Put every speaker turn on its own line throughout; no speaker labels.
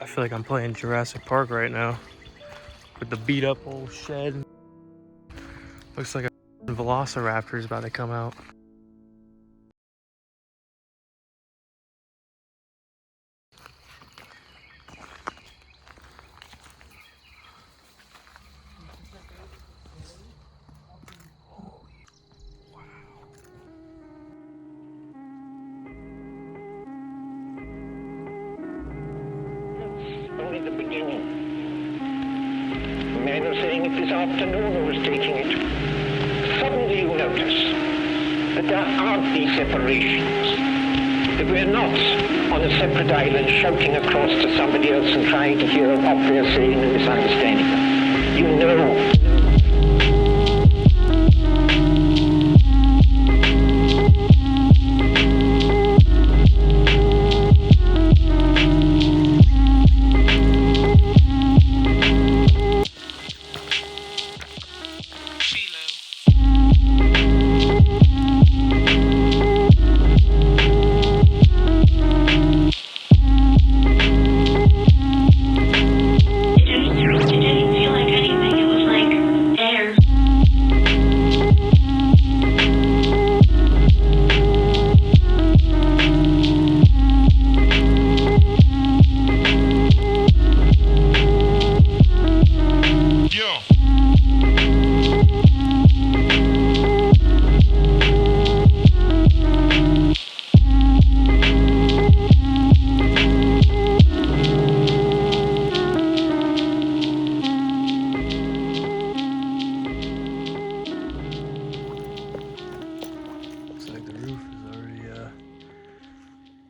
I feel like I'm playing Jurassic Park right now with the beat up old shed. Looks like a velociraptor is about to come out.
Only the beginning. Men are saying it this afternoon who was taking it. Suddenly you notice that there aren't these separations. That we're not on a separate island shouting across to somebody else and trying to hear what they're saying and misunderstanding them. You know.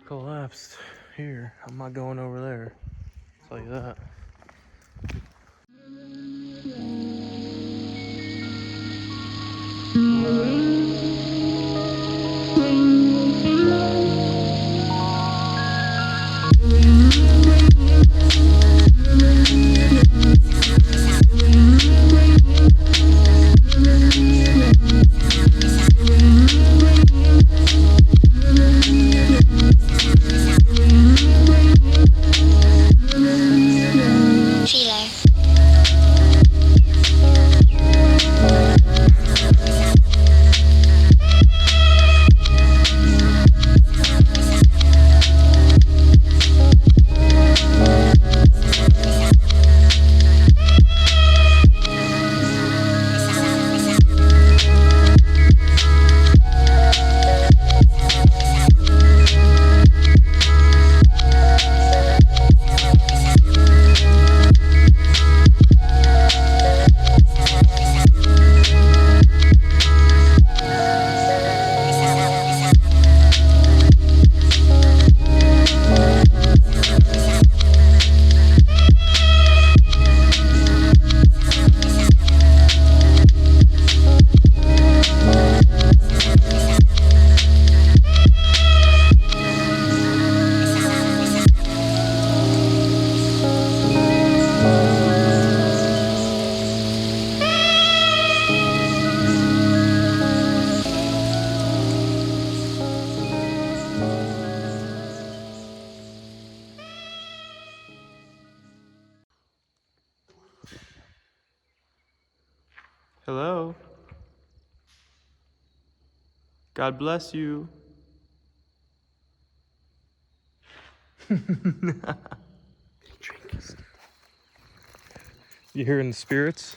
Collapsed here. I'm not going over there. I'll tell you that. Hello? God bless you. You hearing the spirits?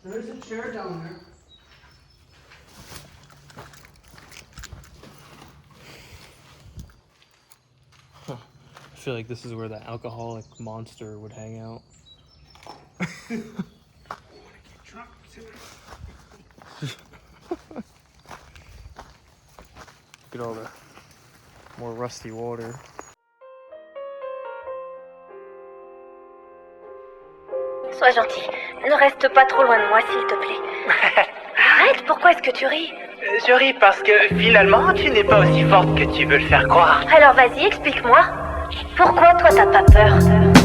There's a chair down there.
I feel like this is where the alcoholic monster would hang out.
Get drunk too.
Look at all the more rusty water.
Sois gentil, ne reste pas trop loin de moi, s'il te plaît. Arrête, pourquoi est-ce que tu ris?
Je ris parce que finalement, tu n'es pas aussi forte que tu veux le faire croire.
Alors vas-y, explique-moi. Pourquoi toi t'as pas peur?